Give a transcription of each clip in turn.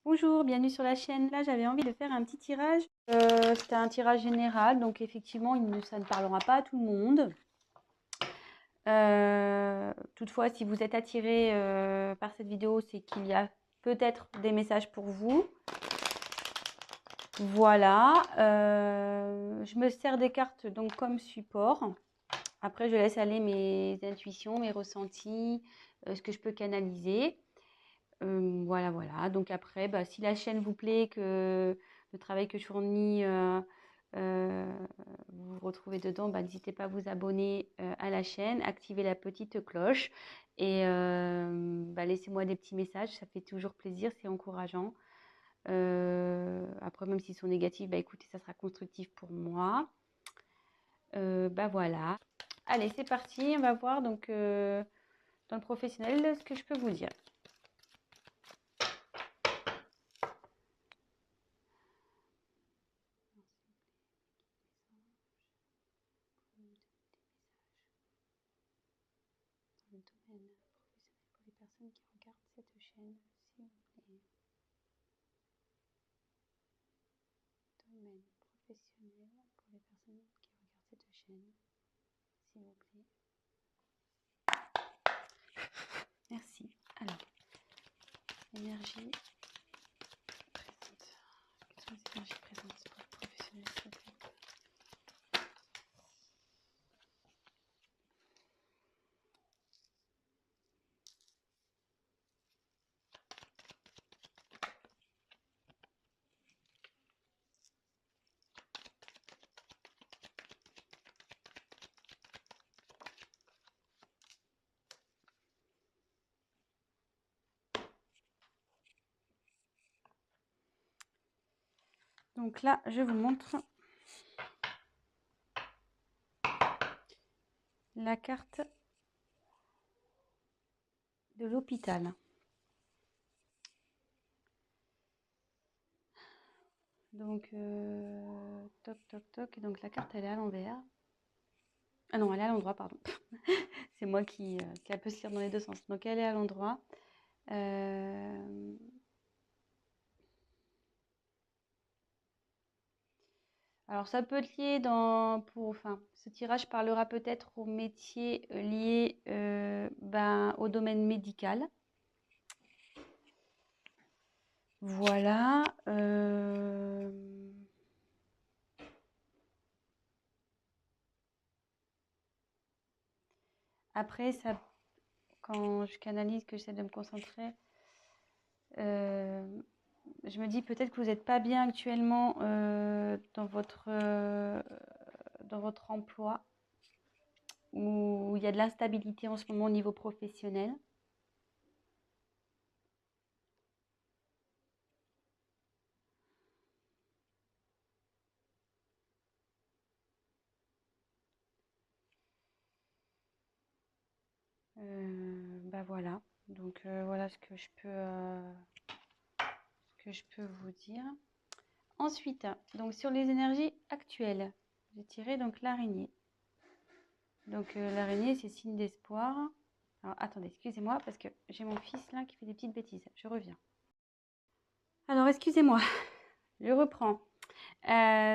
Bonjour, bienvenue sur la chaîne. Là, j'avais envie de faire un petit tirage. C'était un tirage général, donc effectivement, ça ne parlera pas à tout le monde. Toutefois, si vous êtes attiré par cette vidéo, c'est qu'il y a peut-être des messages pour vous. Voilà. Je me sers des cartes donc comme support. Après, je laisse aller mes intuitions, mes ressentis, ce que je peux canaliser. Voilà, voilà. Donc après, si la chaîne vous plaît, que le travail que je fournis, vous vous retrouvez dedans, n'hésitez pas à vous abonner à la chaîne, activer la petite cloche et laissez-moi des petits messages, ça fait toujours plaisir, c'est encourageant. Après, même s'ils sont négatifs, écoutez, ça sera constructif pour moi. Voilà. Allez, c'est parti, on va voir donc dans le professionnel ce que je peux vous dire. Le domaine professionnel pour les personnes qui regardent cette chaîne, s'il vous plaît. Domaine professionnel pour les personnes qui regardent cette chaîne, s'il vous plaît. Merci. Alors, énergie présente. Quelles sont les énergies présentes pour le professionnel, s'il vous plaît? Donc là, je vous montre la carte de l'hôpital. Donc, toc, toc, toc. Et donc, la carte, elle est à l'envers. Ah non, elle est à l'endroit, pardon. C'est moi qui a peut se lire dans les deux sens. Donc, elle est à l'endroit. Alors, ça peut être lié ce tirage parlera peut-être aux métiers liés au domaine médical. Voilà. Après, ça, quand je canalise, que j'essaie de me concentrer, je me dis peut-être que vous n'êtes pas bien actuellement dans votre emploi, où il y a de l'instabilité en ce moment au niveau professionnel. Voilà. Donc voilà ce que je peux vous dire. Ensuite, donc sur les énergies actuelles, j'ai tiré donc l'araignée. Donc l'araignée, c'est signe d'espoir. Alors attendez, excusez-moi parce que j'ai mon fils là qui fait des petites bêtises. Je reviens. Alors excusez-moi, je reprends.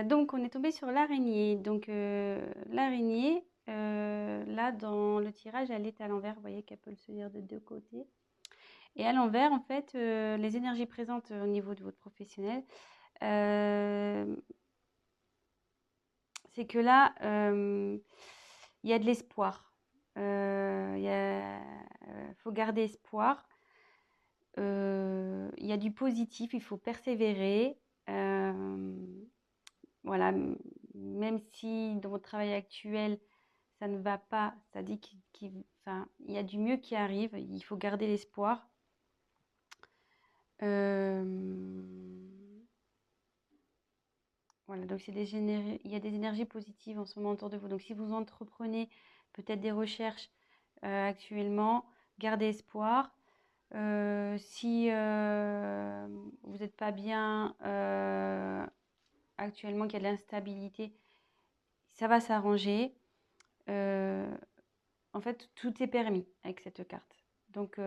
Donc on est tombé sur l'araignée. Donc l'araignée, là dans le tirage, elle est à l'envers. Vous voyez qu'elle peut se lire de deux côtés. Et à l'envers, en fait, les énergies présentes au niveau de votre professionnel, c'est que là, il y a de l'espoir. Il faut garder espoir. Il y a du positif, il faut persévérer. Voilà, même si dans votre travail actuel, ça ne va pas, ça dit il y a du mieux qui arrive, il faut garder l'espoir. Voilà, donc il y a des énergies positives en ce moment autour de vous. Donc si vous entreprenez peut-être des recherches actuellement, gardez espoir. Si vous n'êtes pas bien actuellement, qu'il y a de l'instabilité, ça va s'arranger. En fait, tout est permis avec cette carte. Donc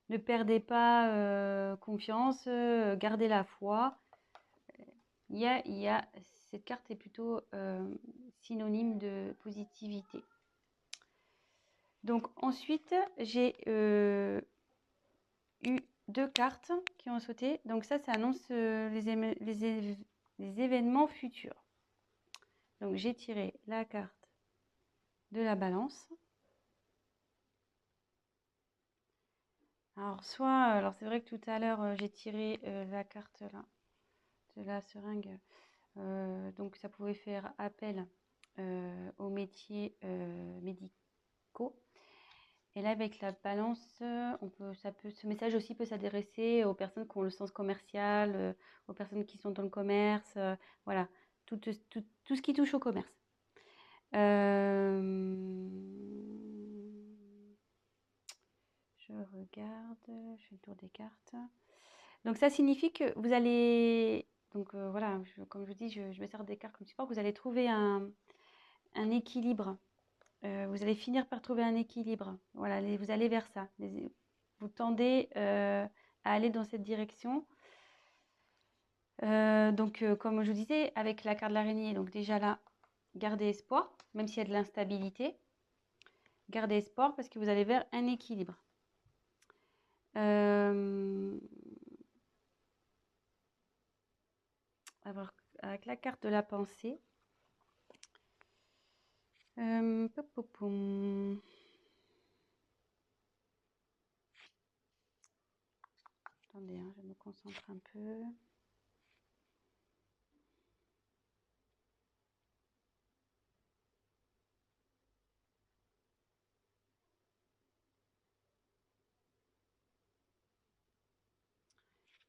Ne perdez pas confiance, gardez la foi. Cette carte est plutôt synonyme de positivité. Donc ensuite, j'ai eu 2 cartes qui ont sauté. Donc ça annonce les événements futurs. Donc j'ai tiré la carte de la balance. Alors c'est vrai que tout à l'heure j'ai tiré la carte là de la seringue. Donc ça pouvait faire appel aux métiers médicaux. Et là, avec la balance, ce message aussi peut s'adresser aux personnes qui ont le sens commercial, aux personnes qui sont dans le commerce, voilà, tout ce qui touche au commerce. Je regarde, je fais le tour des cartes. Donc ça signifie que vous allez, donc voilà, comme je vous dis, je me sers des cartes comme support, vous allez trouver un équilibre. Vous allez finir par trouver un équilibre. Voilà, vous allez vers ça. Vous tendez à aller dans cette direction. Donc, comme je vous disais, avec la carte de l'araignée, donc déjà là, gardez espoir, même s'il y a de l'instabilité. Gardez espoir parce que vous allez vers un équilibre. Avec la carte de la pensée. Attendez, hein, je me concentre un peu.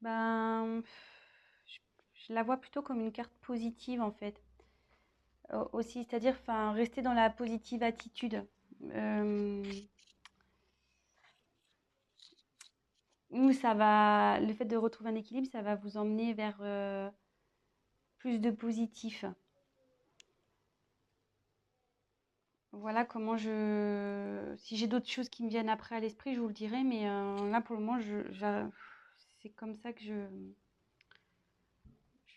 Ben, je la vois plutôt comme une carte positive en fait. Aussi, c'est-à-dire rester dans la positive attitude. Où le fait de retrouver un équilibre, ça va vous emmener vers plus de positif. Voilà comment si j'ai d'autres choses qui me viennent après à l'esprit, je vous le dirai, mais là pour le moment, c'est comme ça que je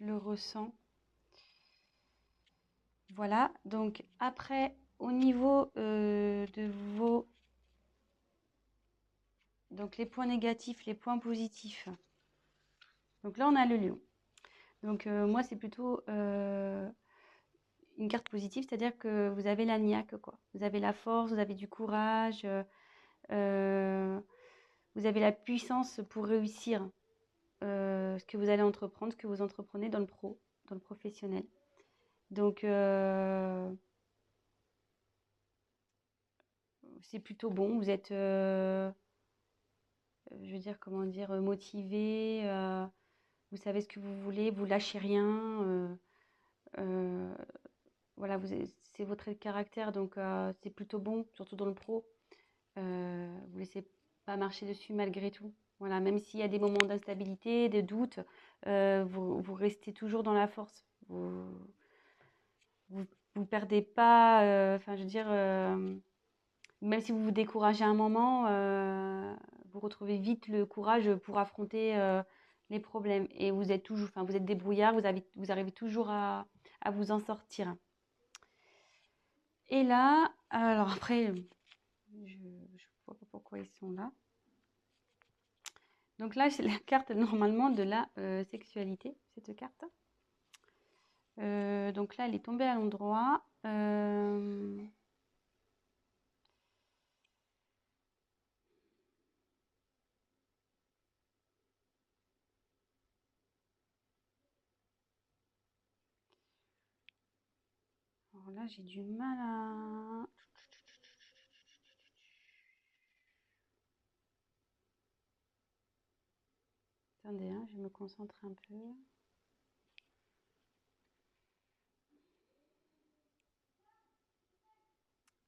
le ressens. Voilà, donc après, au niveau de vos... Donc les points négatifs, les points positifs. Donc là, on a le lion. Donc moi, c'est plutôt une carte positive, c'est-à-dire que vous avez la niaque, quoi. Vous avez la force, vous avez du courage, vous avez la puissance pour réussir ce que vous allez entreprendre, ce que vous entreprenez dans le professionnel. Donc, c'est plutôt bon. Vous êtes, je veux dire, comment dire, motivé. Vous savez ce que vous voulez. Vous lâchez rien. Voilà, c'est votre caractère, donc c'est plutôt bon, surtout dans le pro. Vous laissez pas marcher dessus malgré tout. Voilà, même s'il y a des moments d'instabilité, de doute, vous restez toujours dans la force. Vous perdez pas, je veux dire, même si vous vous découragez un moment, vous retrouvez vite le courage pour affronter les problèmes. Et vous êtes toujours, vous êtes débrouillard, vous arrivez toujours à vous en sortir. Et là, alors après, je vois pas pourquoi ils sont là. Donc là, c'est la carte normalement de la sexualité, cette carte. Donc là, elle est tombée à l'endroit. Alors là, j'ai du mal à... Attendez, hein, je me concentre un peu.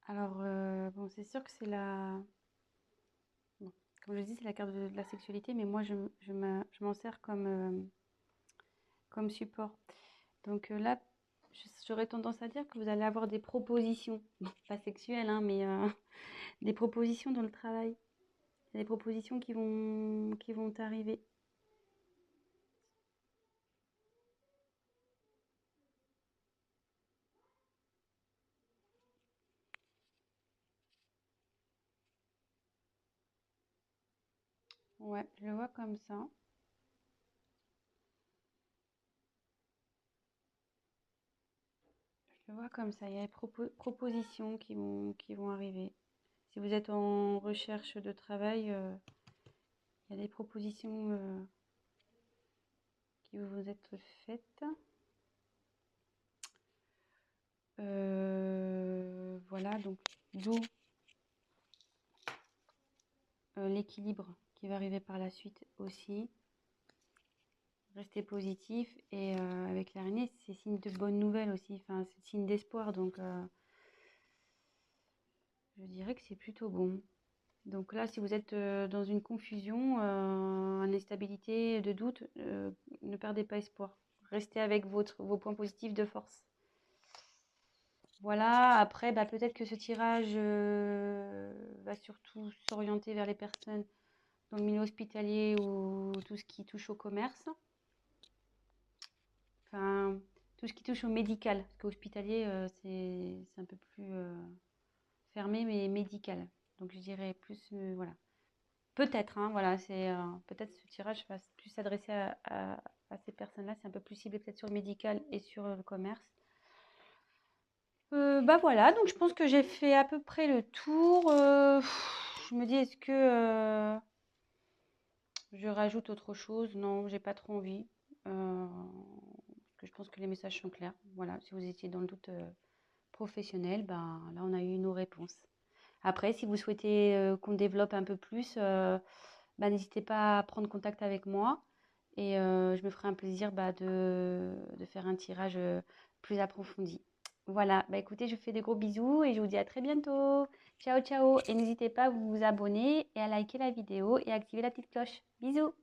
Alors, bon, c'est sûr que c'est la... Bon, comme je dis, c'est la carte de la sexualité, mais moi, je m'en sers comme support. Donc là, j'aurais tendance à dire que vous allez avoir des propositions. Bon, pas sexuelles, hein, mais des propositions dans le travail. Il y a des propositions qui vont arriver. Ouais, je le vois comme ça. Je le vois comme ça. Il y a des propositions qui vont arriver. Si vous êtes en recherche de travail, il y a des propositions qui vont vous être faites. Voilà, donc d'où l'équilibre qui va arriver par la suite aussi. Restez positif et avec l'araignée, c'est signe de bonnes nouvelles aussi. Enfin, c'est signe d'espoir, donc je dirais que c'est plutôt bon. Donc là, si vous êtes dans une confusion, une instabilité, de doute, ne perdez pas espoir. Restez avec vos points positifs de force. Voilà, après, bah, peut-être que ce tirage va surtout s'orienter vers les personnes dans le milieu hospitalier ou tout ce qui touche au commerce. Enfin, tout ce qui touche au médical. Parce qu'hospitalier, c'est un peu plus fermé, mais médical. Donc je dirais plus, voilà. Peut-être, hein, voilà, c'est peut-être ce tirage va plus s'adresser à ces personnes-là. C'est un peu plus ciblé peut-être sur le médical et sur le commerce. Bah voilà, donc je pense que j'ai fait à peu près le tour. Je me dis, est-ce que je rajoute autre chose? Non, j'ai pas trop envie. Parce que je pense que les messages sont clairs. Voilà, si vous étiez dans le doute professionnel, ben là on a eu nos réponses. Après, si vous souhaitez qu'on développe un peu plus, bah, n'hésitez pas à prendre contact avec moi et je me ferai un plaisir bah, de faire un tirage plus approfondi. Voilà, bah écoutez, je vous fais des gros bisous et je vous dis à très bientôt. Ciao, ciao. Et n'hésitez pas à vous abonner et à liker la vidéo et à activer la petite cloche. Bisous.